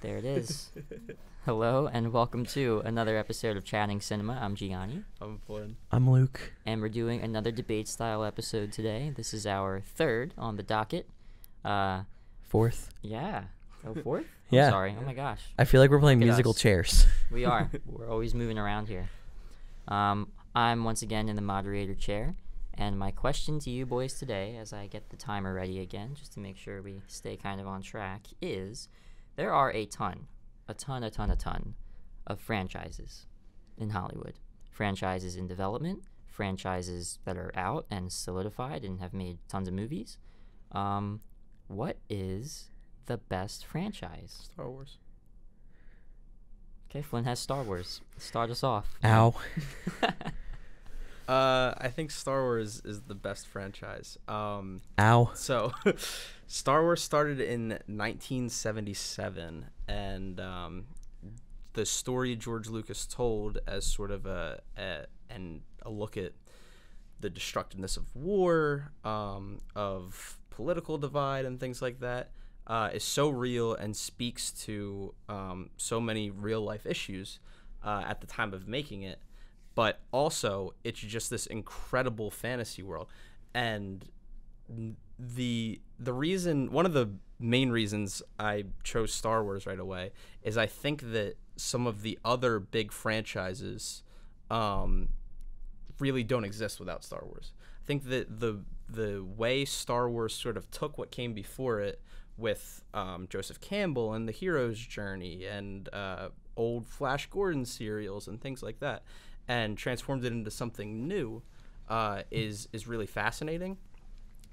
There it is. Hello and welcome to another episode of Chatting Cinema. I'm Gianni. I'm Flynn. I'm Luke. And we're doing another debate-style episode today. This is our third on the docket. Fourth. Yeah. Oh, fourth? Yeah. I'm sorry. Oh my gosh. I feel like we're playing Look at musical us. chairs. We are. We're always moving around here. I'm once again in the moderator chair. And my question to you boys today, as I get the timer ready again, just to make sure we stay kind of on track, is there are a ton of franchises in Hollywood. Franchises in development, franchises that are out and solidified and have made tons of movies. What is the best franchise? Star Wars. Okay, Flynn has Star Wars. Start us off. Ow. I think Star Wars is the best franchise. Ow. So, Star Wars started in 1977, and the story George Lucas told as sort of a look at the destructiveness of war, of political divide, and things like that, is so real and speaks to so many real life issues at the time of making it. But also, it's just this incredible fantasy world, and the reason, one of the main reasons I chose Star Wars right away is I think that some of the other big franchises really don't exist without Star Wars. I think that the way Star Wars sort of took what came before it with Joseph Campbell and the hero's journey and old Flash Gordon serials and things like that, and transformed it into something new, is really fascinating.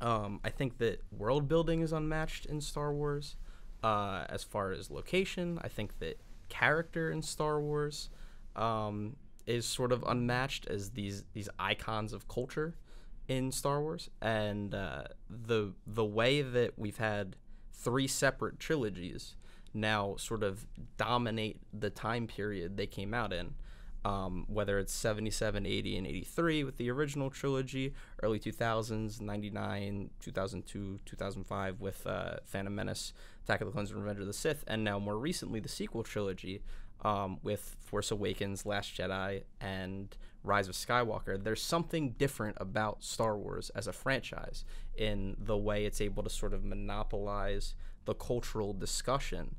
I think that world building is unmatched in Star Wars. As far as location, I think that character in Star Wars is sort of unmatched as these icons of culture in Star Wars. And the way that we've had 3 separate trilogies now sort of dominate the time period they came out in. Whether it's 77, 80, and 83 with the original trilogy, early 2000s, 99, 2002, 2005 with Phantom Menace, Attack of the Clones, and Revenge of the Sith, and now more recently the sequel trilogy with Force Awakens, Last Jedi, and Rise of Skywalker. There's something different about Star Wars as a franchise in the way it's able to sort of monopolize the cultural discussion.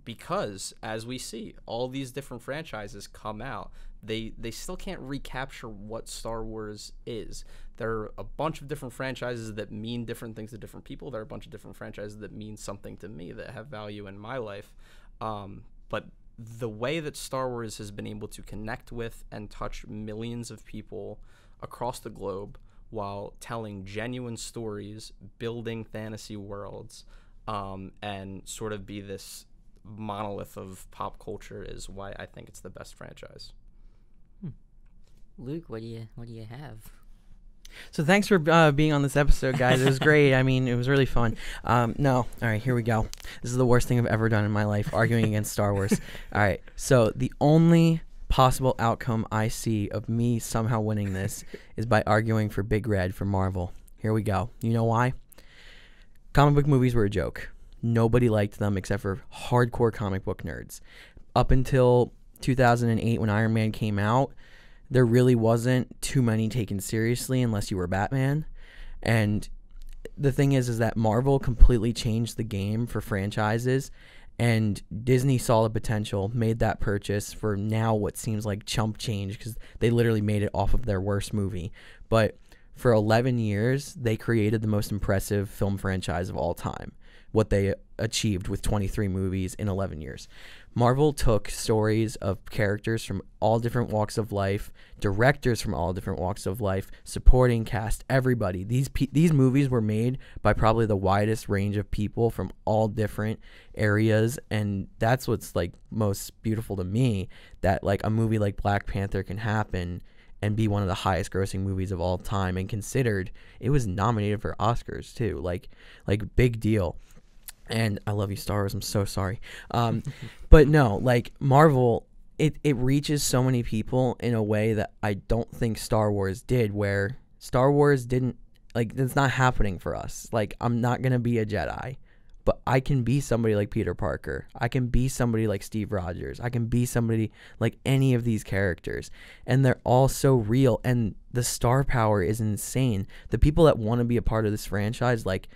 Because as we see all these different franchises come out, they still can't recapture what Star Wars is. There are a bunch of different franchises that mean different things to different people. There are a bunch of different franchises that mean something to me, that have value in my life. But the way that Star Wars has been able to connect with and touch millions of people across the globe while telling genuine stories, building fantasy worlds, and sort of be this monolith of pop culture is why I think it's the best franchise. Luke, what do you have? So thanks for being on this episode, guys. It was great. I mean, it was really fun. All right, here we go. This is the worst thing I've ever done in my life, arguing against Star Wars. All right, so the only possible outcome I see of me somehow winning this is by arguing for Big Red for Marvel. Here we go. You know why? Comic book movies were a joke. Nobody liked them except for hardcore comic book nerds. Up until 2008 when Iron Man came out, there really wasn't too many taken seriously unless you were Batman. And the thing is that Marvel completely changed the game for franchises, and Disney saw the potential, made that purchase for now what seems like chump change because they literally made it off of their worst movie. But for 11 years, they created the most impressive film franchise of all time, what they achieved with 23 movies in 11 years. Marvel took stories of characters from all different walks of life, directors from all different walks of life, supporting cast, everybody. These movies were made by probably the widest range of people from all different areas, and that's what's like most beautiful to me, that like a movie like Black Panther can happen and be one of the highest grossing movies of all time, and considered it was nominated for Oscars too, like big deal. And I love you, Star Wars. I'm so sorry. But no, like Marvel, it reaches so many people in a way that I don't think Star Wars did, where Star Wars didn't, like, it's not happening for us. Like, I'm not going to be a Jedi, but I can be somebody like Peter Parker. I can be somebody like Steve Rogers. I can be somebody like any of these characters. And they're all so real. And the star power is insane. The people that want to be a part of this franchise, like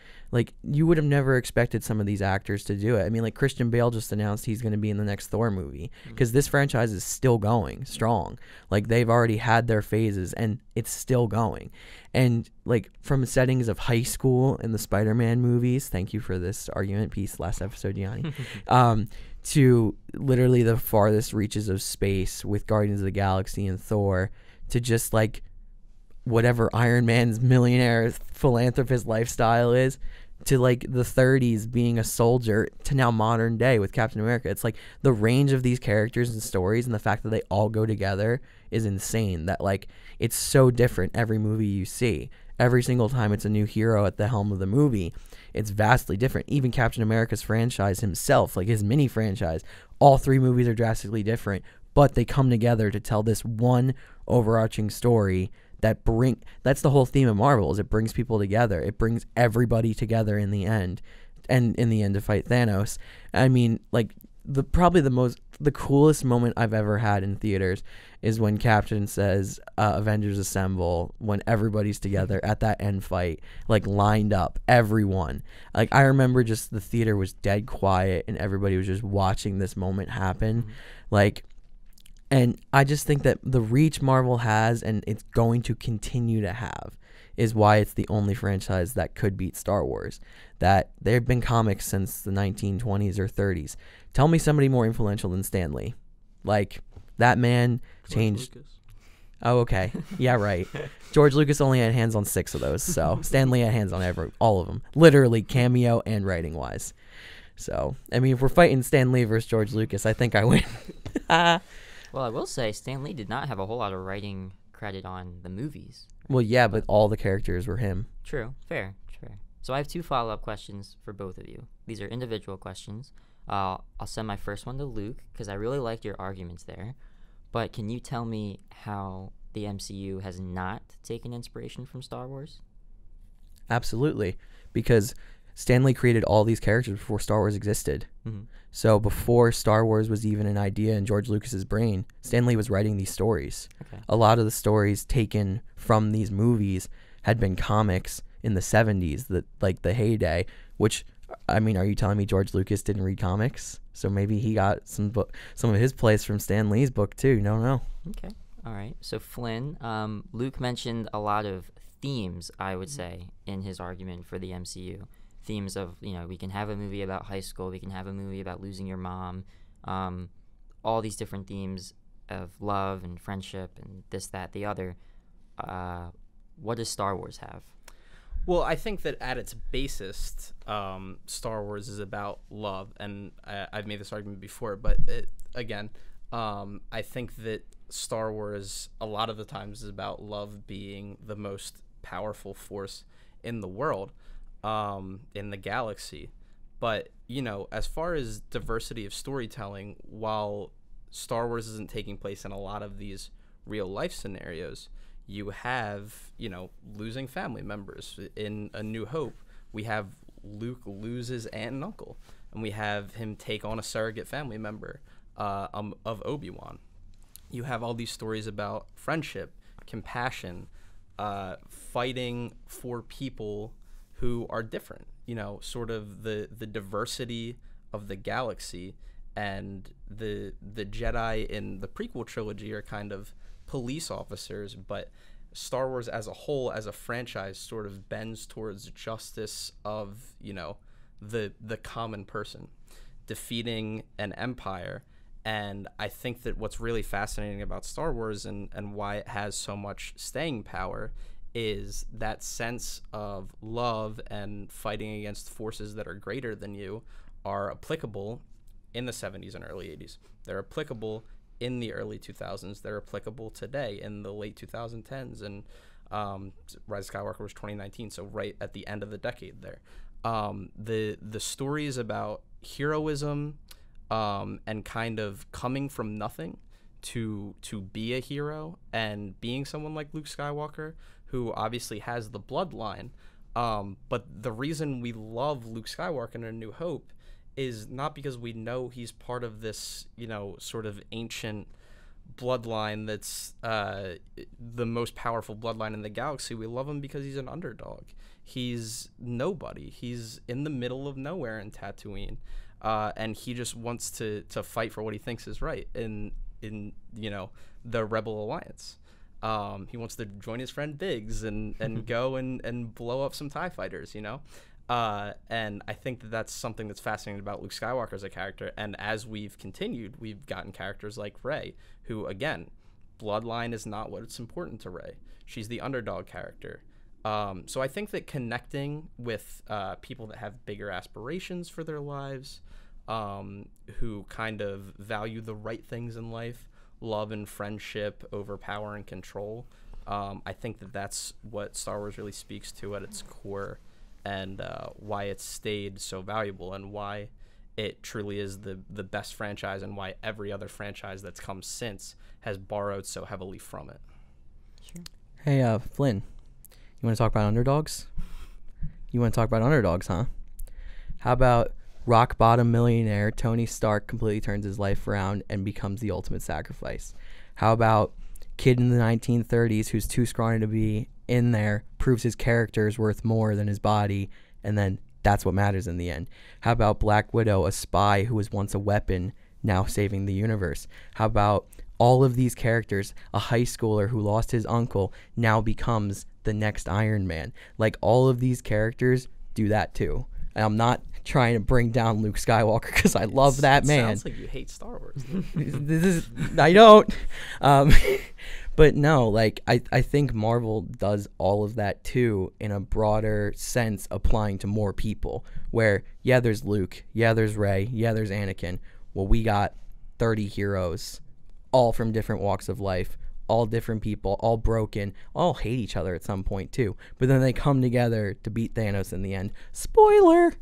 you would have never expected some of these actors to do it. I mean, like Christian Bale just announced he's going to be in the next Thor movie because this franchise is still going strong. Like they've already had their phases and it's still going. And like from settings of high school in the Spider-Man movies, thank you for this argument piece last episode, Gianni, to literally the farthest reaches of space with Guardians of the Galaxy and Thor, to just like whatever Iron Man's millionaire philanthropist lifestyle is, to like the 30s being a soldier, to now modern day with Captain America. It's like the range of these characters and stories and the fact that they all go together is insane. That like it's so different every movie you see. Every single time it's a new hero at the helm of the movie, it's vastly different. Even Captain America's franchise himself, like his mini franchise, all 3 movies are drastically different, but they come together to tell this one overarching story that's the whole theme of Marvel, is it brings people together. It brings everybody together in the end, and in the end to fight Thanos. I mean, like the coolest moment I've ever had in theaters is when Captain says Avengers Assemble, when everybody's together at that end fight, like lined up, everyone. Like I remember just the theater was dead quiet and everybody was just watching this moment happen. Like, and I just think that the reach Marvel has, and it's going to continue to have, is why it's the only franchise that could beat Star Wars. That there have been comics since the 1920s or 30s. Tell me somebody more influential than Stan Lee. Like, that man changed... Oh, okay. Yeah, right. George Lucas only had hands on 6 of those, so Stan Lee had hands on all of them. Literally, cameo and writing-wise. So, I mean, if we're fighting Stan Lee versus George Lucas, I think I win. Well, I will say Stan Lee did not have a whole lot of writing credit on the movies. Well, yeah, but all the characters were him. True. Fair. So I have 2 follow-up questions for both of you. These are individual questions. I'll send my first one to Luke because I really liked your arguments there. But can you tell me how the MCU has not taken inspiration from Star Wars? Absolutely. Because Stan Lee created all these characters before Star Wars existed. Mm-hmm. So before Star Wars was even an idea in George Lucas's brain, Stan Lee was writing these stories. Okay. A lot of the stories taken from these movies had been comics in the 70s, the heyday, which, I mean, are you telling me George Lucas didn't read comics? So maybe he got some of his plays from Stan Lee's book too. No. Okay. All right. So Flynn, Luke mentioned a lot of themes, I would say, in his argument for the MCU. Themes of, we can have a movie about high school, we can have a movie about losing your mom, all these different themes of love and friendship and this, that, the other. What does Star Wars have? Well, I think that at its basest, Star Wars is about love, and I've made this argument before, but I think that Star Wars a lot of the times is about love being the most powerful force in the world. In the galaxy. But, as far as diversity of storytelling, while Star Wars isn't taking place in a lot of these real life scenarios, you have, losing family members. In A New Hope, we have Luke lose his aunt and uncle, and we have him take on a surrogate family member of Obi-Wan. You have all these stories about friendship, compassion, fighting for people who are different, sort of the diversity of the galaxy. And the Jedi in the prequel trilogy are kind of police officers, but Star Wars as a whole, as a franchise, sort of bends towards justice of, the common person, defeating an empire. And I think that what's really fascinating about Star Wars and why it has so much staying power is that sense of love and fighting against forces that are greater than you are applicable in the 70s and early 80s. They're applicable in the early 2000s. They're applicable today in the late 2010s. And Rise of Skywalker was 2019, so right at the end of the decade there. The stories about heroism and kind of coming from nothing to be a hero and being someone like Luke Skywalker, who obviously has the bloodline, But the reason we love Luke Skywalker in A New Hope is not because we know he's part of this, sort of ancient bloodline that's the most powerful bloodline in the galaxy. We love him because he's an underdog. He's nobody. He's in the middle of nowhere in Tatooine, and he just wants to fight for what he thinks is right in the Rebel Alliance. He wants to join his friend Biggs and go and blow up some TIE fighters, and I think that's something that's fascinating about Luke Skywalker as a character. And as we've continued, we've gotten characters like Rey, who, again, bloodline is not what's important to Rey. She's the underdog character. So I think that connecting with people that have bigger aspirations for their lives, who kind of value the right things in life, love and friendship over power and control, I think that that's what Star Wars really speaks to at its core, and why it's stayed so valuable, and why it truly is the best franchise, and why every other franchise that's come since has borrowed so heavily from it. Sure. Hey, Flynn, you want to talk about underdogs? You want to talk about underdogs, huh? How about rock bottom millionaire Tony Stark completely turns his life around and becomes the ultimate sacrifice? How about kid in the 1930s who's too scrawny to be in there, proves his character is worth more than his body, and then that's what matters in the end? How about Black Widow, a spy who was once a weapon, now saving the universe? How about all of these characters, a high schooler who lost his uncle now becomes the next Iron Man? Like, all of these characters do that too. And I'm not trying to bring down Luke Skywalker because I love that man. Sounds like you hate Star Wars. I don't. But no, like, I think Marvel does all of that too in a broader sense, applying to more people. Where, yeah, there's Luke, yeah, there's Rey, yeah, there's Anakin. Well, we got 30 heroes, all from different walks of life, all different people, all broken, all hate each other at some point too. But then they come together to beat Thanos in the end. Spoiler!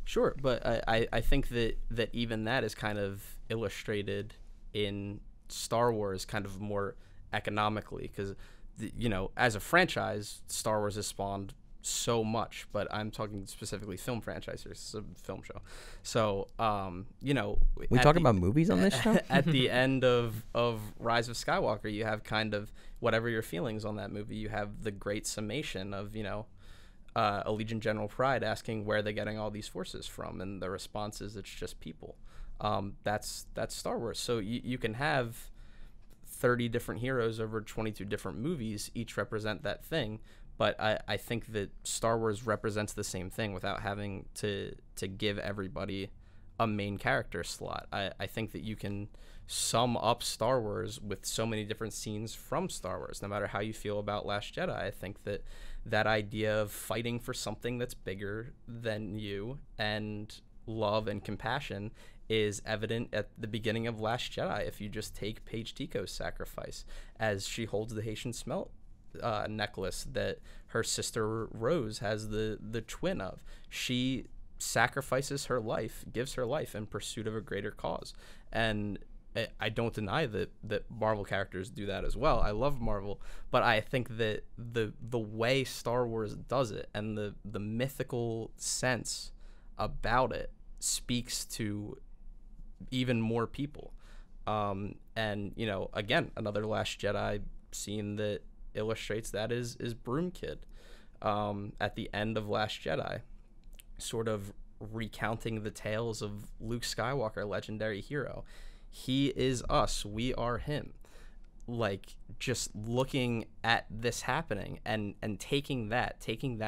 Sure, but I think that even that is kind of illustrated in Star Wars kind of more economically, because, as a franchise, Star Wars has spawned so much, but I'm talking specifically film franchise here. This is a film show. So, we talking about movies on this show? At the end of Rise of Skywalker, you have kind of whatever your feelings on that movie. You have the great summation of, Allegiant General Pride asking where they're getting all these forces from, and the response is it's just people. That's Star Wars. So you can have 30 different heroes over 22 different movies, each represent that thing. But I think that Star Wars represents the same thing without having to give everybody a main character slot. I think that you can sum up Star Wars with so many different scenes from Star Wars, no matter how you feel about Last Jedi. I think that idea of fighting for something that's bigger than you and love and compassion is evident at the beginning of Last Jedi. If you just take Paige Tico's sacrifice as she holds the Haitian smelt necklace that her sister Rose has the twin of. She sacrifices her life, gives her life in pursuit of a greater cause. And I don't deny that Marvel characters do that as well. I love Marvel, but I think that the way Star Wars does it and the mythical sense about it speaks to even more people. And again, another Last Jedi scene that illustrates that is Broom Kid at the end of Last Jedi, sort of recounting the tales of Luke Skywalker, legendary hero. He is us, we are him. Like, just looking at this happening and taking that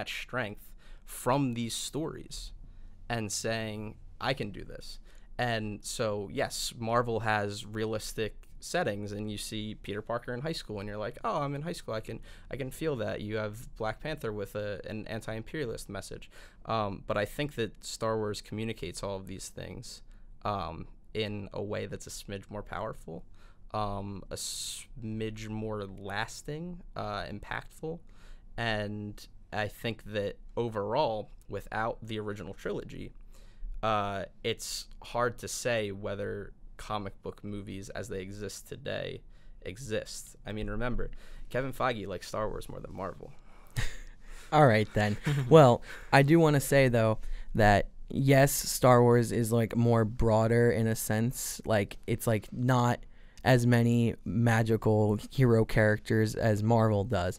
strength from these stories and saying, I can do this. And so, yes, Marvel has realistic settings, and you see Peter Parker in high school, and you're like, oh, I'm in high school. I can feel that. You have Black Panther with an anti-imperialist message. But I think that Star Wars communicates all of these things in a way that's a smidge more powerful, a smidge more lasting, impactful. And I think that overall, without the original trilogy, it's hard to say whether comic book movies as they exist today exist. I mean, remember, Kevin Feige likes Star Wars more than Marvel. All right then. Well, I do want to say though that yes, Star Wars is like more broader in a sense. Like it's like not as many magical hero characters as Marvel does.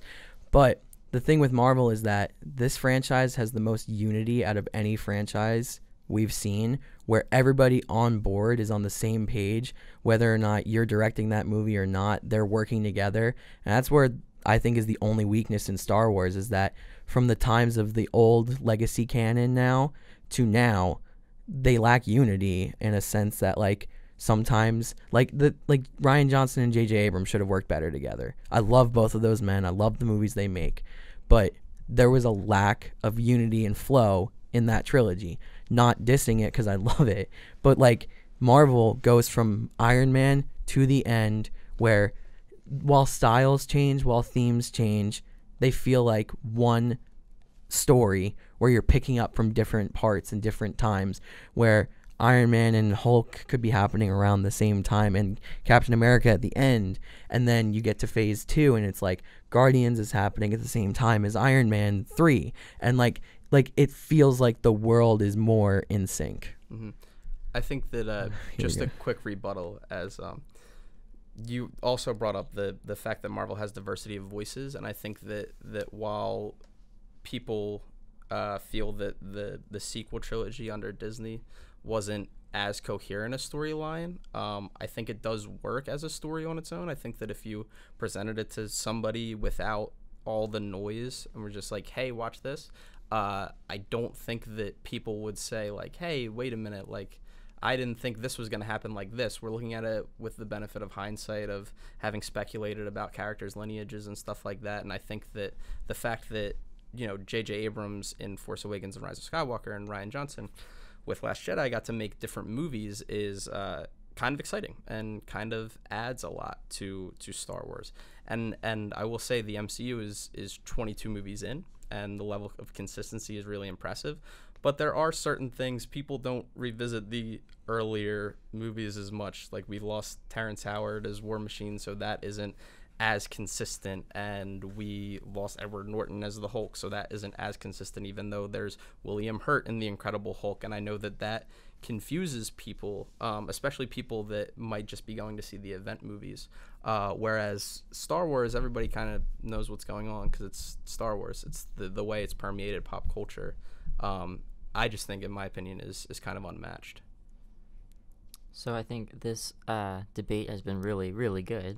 But the thing with Marvel is that this franchise has the most unity out of any franchise we've seen, where everybody on board is on the same page, whether or not you're directing that movie or not, they're working together. And that's where I think is the only weakness in Star Wars, is that from the times of the old legacy canon now to now, they lack unity in a sense that like sometimes like Rian Johnson and J.J. Abrams should have worked better together. I love both of those men. I love the movies they make, but there was a lack of unity and flow in that trilogy. Not dissing it because I love it, but like Marvel goes from Iron Man to the end, where while styles change, while themes change, they feel like one story where you're picking up from different parts and different times, where Iron Man and Hulk could be happening around the same time and Captain America at the end, and then you get to phase 2 and it's like Guardians is happening at the same time as Iron Man 3, and like it feels like the world is more in sync. Mm-hmm. I think that just a quick rebuttal, as you also brought up the fact that Marvel has diversity of voices, and I think that while people feel that the sequel trilogy under Disney wasn't as coherent a storyline, I think it does work as a story on its own. I think that if you presented it to somebody without all the noise and were just like, hey, watch this, I don't think that people would say like, hey, wait a minute, like I didn't think this was going to happen like this. We're looking at it with the benefit of hindsight of having speculated about characters' lineages and stuff like that. And I think that the fact that, you know, J.J. Abrams in Force Awakens and Rise of Skywalker and Rian Johnson with Last Jedi got to make different movies is kind of exciting and kind of adds a lot to Star Wars. And I will say the MCU is 22 movies in, and the level of consistency is really impressive. But there are certain things, people don't revisit the earlier movies as much. Like we lost Terrence Howard as War Machine, so that isn't as consistent, and we lost Edward Norton as the Hulk, so that isn't as consistent, even though there's William Hurt in the Incredible Hulk. And I know that confuses people, especially people that might just be going to see the event movies, whereas Star Wars, everybody kind of knows what's going on because it's Star Wars. It's the way it's permeated pop culture. I just think, in my opinion, is kind of unmatched. So I think this debate has been really, really good,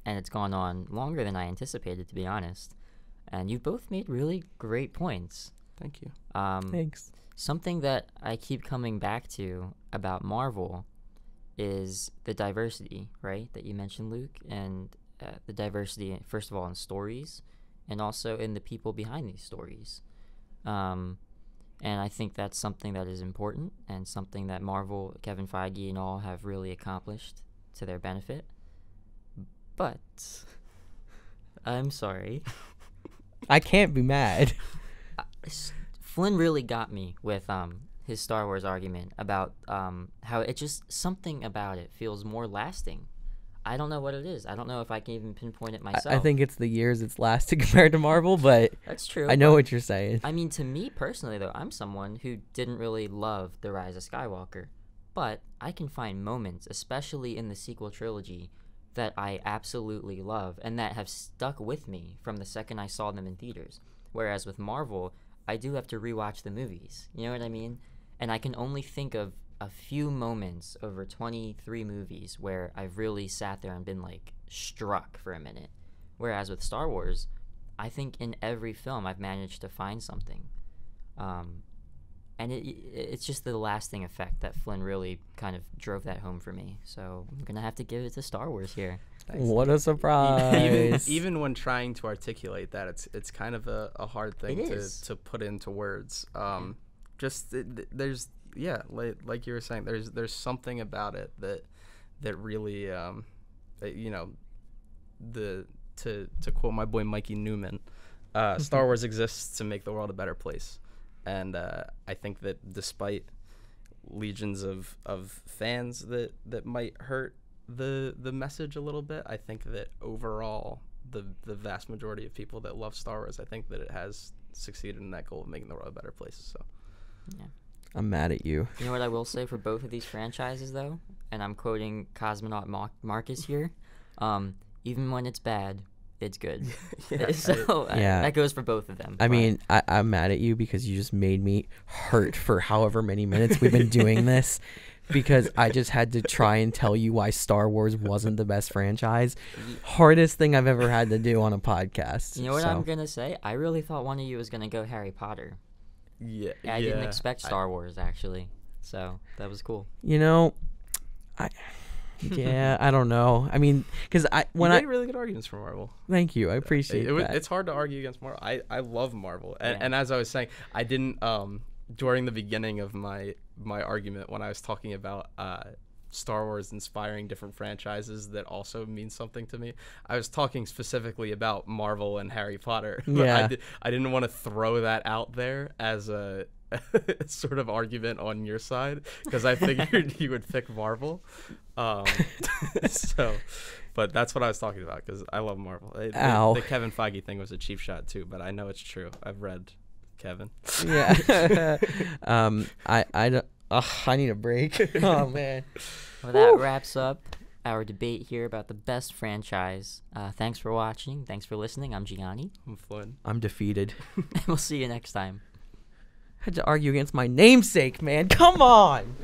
and it's gone on longer than I anticipated, to be honest. And you've both made really great points. Thank you. Thanks. Something that I keep coming back to about Marvel is the diversity, right, that you mentioned, Luke, and the diversity, first of all, in stories, and also in the people behind these stories. And I think that's something that is important, and something that Marvel, Kevin Feige, and all have really accomplished to their benefit. But I'm sorry. I can't be mad. Flynn really got me with his Star Wars argument about how it just, something about it feels more lasting. I don't know what it is. I don't know if I can even pinpoint it myself. I think it's the years it's lasted compared to Marvel, but that's true. I know what you're saying. I mean, to me personally, though, I'm someone who didn't really love The Rise of Skywalker, but I can find moments, especially in the sequel trilogy, that I absolutely love and that have stuck with me from the second I saw them in theaters. Whereas with Marvel, I do have to rewatch the movies. You know what I mean? And I can only think of a few moments over 23 movies where I've really sat there and been like struck for a minute. Whereas with Star Wars, I think in every film I've managed to find something. And it's just the lasting effect that Flynn really kind of drove that home for me. So I'm going to have to give it to Star Wars here. Thanks. What a surprise. Even when trying to articulate that, it's kind of a hard thing to put into words. There's like you were saying, there's something about it that really to quote my boy Mikey Newman, Star Wars exists to make the world a better place. And I think that despite legions of fans that might hurt the message a little bit, I think that overall the vast majority of people that love Star Wars, I think that it has succeeded in that goal of making the world a better place. So Yeah. I'm mad at you. You know what I will say for both of these franchises, though, and I'm quoting Cosmonaut Marcus here. Even when it's bad, it's good. So Yeah. that goes for both of them. I but- mean, I'm mad at you because you just made me hurt for however many minutes we've been doing this, because I just had to try and tell you why Star Wars wasn't the best franchise. Hardest thing I've ever had to do on a podcast. You know what so. I'm gonna say? I really thought one of you was gonna go Harry Potter. yeah, I didn't expect Star Wars actually, so that was cool. You know, yeah, I don't know. I mean, because You made really good arguments for Marvel. Thank you, I appreciate that. It's hard to argue against Marvel. I love Marvel, and, Yeah. and as I was saying, I didn't during the beginning of my argument when I was talking about Star Wars inspiring different franchises that also mean something to me, I was talking specifically about Marvel and Harry Potter. But Yeah. I didn't want to throw that out there as a sort of argument on your side, because I figured you would pick Marvel. So, but that's what I was talking about, because I love Marvel. Ow. The Kevin Feige thing was a cheap shot too, but I know it's true. I've read Kevin. Yeah. I don't. I need a break. Oh man. Well, that wraps up our debate here about the best franchise. Thanks for watching. Thanks for listening. I'm Gianni. I'm Flynn. I'm defeated. And we'll see you next time. Had to argue against my namesake, man. Come on.